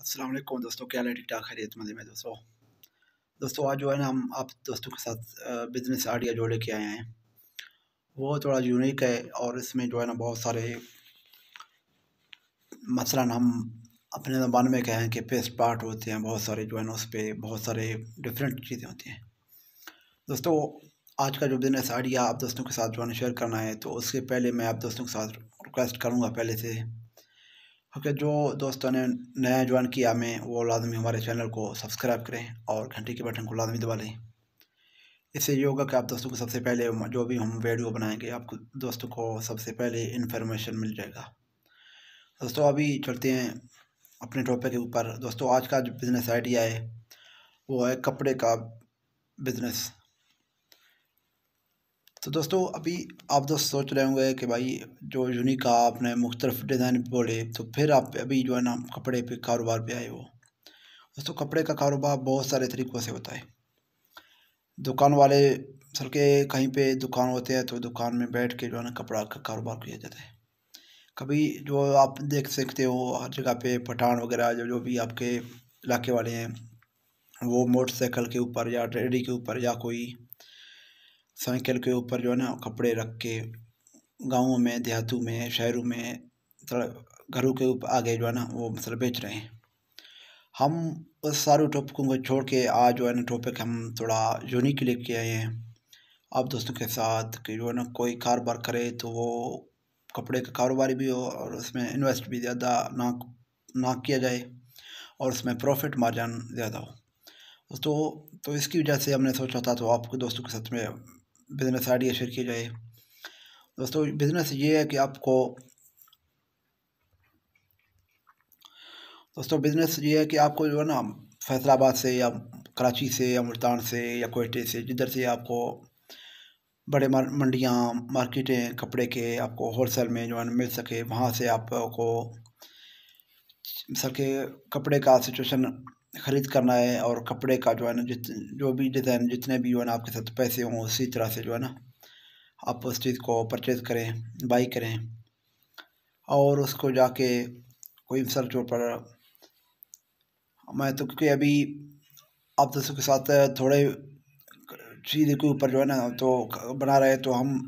अस्सलाम वालेकुम दोस्तों, क्या हाल है? ठीक ठाक खैरियत मज़े में दोस्तों आज जो है ना हम आप दोस्तों के साथ बिज़नेस आइडिया जो लेके आए हैं वो थोड़ा यूनिक है। और इसमें जो है ना बहुत सारे मसलन हम अपने ज़बान में कहें कि फेस पार्ट होते हैं, बहुत सारे जो है ना उस पर बहुत सारे डिफरेंट चीज़ें होती हैं। दोस्तों आज का जो बिज़नेस आइडिया आप दोस्तों के साथ जो है ना शेयर करना है, तो उसके पहले मैं आप दोस्तों के साथ रिक्वेस्ट करूँगा पहले से ओके, जो दोस्तों ने नया ज्वाइन किया हमें वो लाजमी हमारे चैनल को सब्सक्राइब करें और घंटी के बटन को लाजमी दबा लें। इससे ये होगा कि आप दोस्तों को सबसे पहले जो भी हम वीडियो बनाएंगे आपको दोस्तों को सबसे पहले इन्फॉर्मेशन मिल जाएगा। दोस्तों अभी चलते हैं अपने टॉपिक के ऊपर। दोस्तों आज का जो बिज़नेस आइडिया है वो है कपड़े का बिज़नेस। तो दोस्तों अभी आप दोस्त सोच रहे होंगे कि भाई जो यूनिक आपने मुख्तलिफ डिज़ाइन बोले, तो फिर आप अभी जो है ना कपड़े पे कारोबार पे आए हो। दोस्तों कपड़े का कारोबार बहुत सारे तरीक़ों से होता है। दुकान वाले सर के कहीं पे दुकान होते हैं तो दुकान में बैठ के जो है ना कपड़ा का कारोबार किया जाता है। कभी जो आप देख सकते हो हर जगह पे पठान वगैरह जो भी आपके इलाके वाले हैं वो मोटरसाइकिल के ऊपर या रेडी के ऊपर या कोई साइकिल के ऊपर जो है ना कपड़े रख के गाँवों में, देहातों में, शहरों में, घरों के ऊपर आगे जो है ना वो मतलब बेच रहे हैं। हम उस सारे टॉपिकों को छोड़ के आज जो है ना टॉपिक हम थोड़ा यूनिक लेके आए हैं आप दोस्तों के साथ कि जो है ना कोई कारोबार करे तो वो कपड़े का कारोबार भी हो और उसमें इन्वेस्ट भी ज़्यादा ना ना किया जाए और उसमें प्रॉफिट मार्जिन ज़्यादा हो। दोस्तों तो इसकी वजह से हमने सोचा था तो आपके दोस्तों के साथ में बिज़नेस आइडिया शेयर किया जाए। दोस्तों बिज़नेस ये है कि आपको जो है ना फैसलाबाद से या कराची से या मुल्तान से या कोयटे से जिधर से आपको बड़े मंडियाँ मार्केटें कपड़े के आपको होलसेल में जो है ना मिल सके, वहाँ से आपको सर के कपड़े का सिचुएशन ख़रीद करना है। और कपड़े का जो है ना जो भी डिज़ाइन जितने भी जो है ना आपके साथ पैसे हों उसी तरह से जो है ना आप उस चीज़ को परचेज़ करें, बाई करें और उसको जाके कोई मिसाल के तौर पर मैं तो क्योंकि अभी आप दोस्तों के साथ थोड़े चीज़ के ऊपर जो है ना तो बना रहे तो हम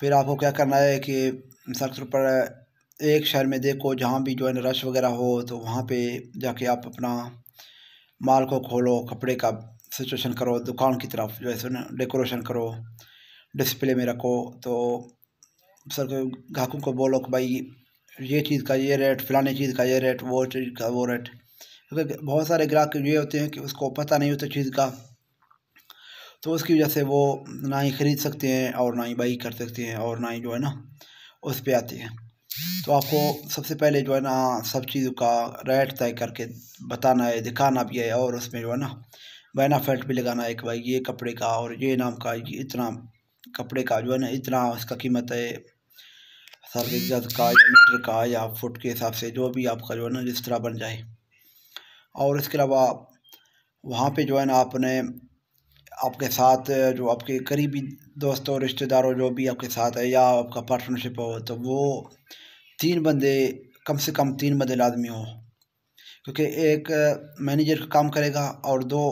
फिर आपको क्या करना है कि मिसाल के तौर पर एक शहर में देखो जहाँ भी जो है ना रश वगैरह हो तो वहाँ पे जाके आप अपना माल को खोलो, कपड़े का सिचुएशन करो, दुकान की तरफ जो है ना डेकोरेशन करो, डिस्प्ले में रखो। तो सर ग्राहकों को बोलो कि भाई ये चीज़ का ये रेट, फलाने चीज़ का ये रेट, वो चीज़ का वो रेट। क्योंकि बहुत सारे ग्राहक ये होते हैं कि उसको पता नहीं होता चीज़ का, तो उसकी वजह से वो ना ही ख़रीद सकते हैं और ना ही बाई कर सकते हैं और ना ही जो है ना उस पर आते हैं। तो आपको सबसे पहले जो है ना सब चीज़ों का रेट तय करके बताना है, दिखाना भी है और उसमें जो है ना बेनिफिट भी लगाना है कि भाई ये कपड़े का और ये नाम का ये इतना कपड़े का जो है ना इतना इसका कीमत है, सर के गज का या मीटर का या फुट के हिसाब से जो भी आपका जो है ना जिस तरह बन जाए। और इसके अलावा वहाँ पे जो है ना आपने आपके साथ जो आपके करीबी दोस्तों रिश्तेदारों जो भी आपके साथ है या आपका पार्टनरशिप हो तो वो 3 बंदे कम से कम 3 बंदे लाजमी हो। क्योंकि एक मैनेजर का काम करेगा और 2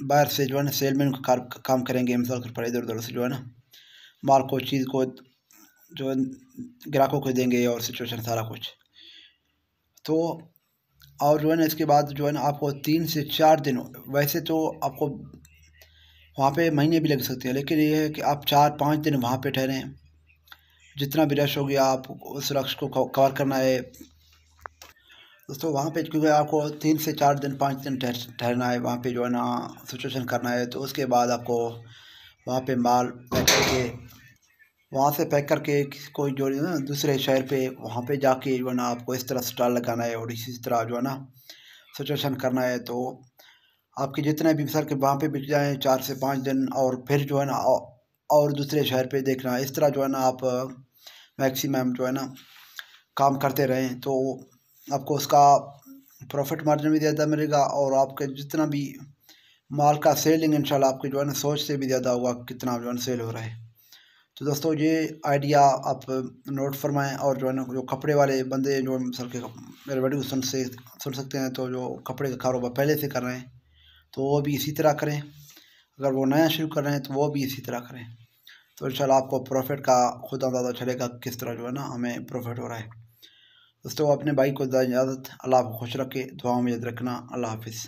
बाहर से जो है ना सेलमैन का काम करेंगे, मिसाल के पर इधर उधर से जो है ना माल को चीज़ को जो है ग्राहकों को देंगे और सिचुएशन सारा कुछ। तो और जो है ना इसके बाद जो है ना आपको 3 से 4 दिन, वैसे तो आपको वहाँ पे महीने भी लग सकते हैं, लेकिन ये है कि आप 4-5 दिन वहाँ पे ठहरें। जितना भी रश हो गया आप उस रश को कवर करना है। दोस्तों वहाँ पे क्योंकि आपको 3 से 4 दिन 5 दिन ठहरना है, वहाँ पे जो है ना सिचुएशन करना है। तो उसके बाद आपको वहाँ पे माल पैक करके वहाँ से पैक करके कोई जो है ना दूसरे शहर पे वहाँ पे जाके जो है ना आपको इस तरह स्टॉल लगाना है और इसी तरह जो है ना सिचुएशन करना है। तो आपके जितने भी सर के वहाँ पे बिक जाएँ 4 से 5 दिन और फिर जो है ना और दूसरे शहर पे देखना, इस तरह जो है ना आप मैक्सिमम जो है ना काम करते रहें तो आपको उसका प्रॉफिट मार्जिन भी ज़्यादा मिलेगा और आपके जितना भी माल का सेलिंग इंशाल्लाह आपके जो है ना सोच से भी ज़्यादा होगा कितना जो है सेल हो रहा है। तो दोस्तों ये आइडिया आप नोट फरमाएं, और जो है ना जो कपड़े वाले बंदे जो मिसल के मेरे वीडियो सुन सकते हैं, तो जो कपड़े का कारोबार पहले से कर रहे हैं तो वो भी इसी तरह करें, अगर वो नया शुरू कर रहे हैं तो वो भी इसी तरह करें। तो इंशाल्लाह आपको प्रॉफिट का खुद अंदाज़ा चलेगा किस तरह जो है ना हमें प्रॉफिट हो रहा है। दोस्तों अपने भाई को इजाज़त, अल्लाह आपको खुश रखे, दुआ में याद रखना। अल्लाह हाफिज़।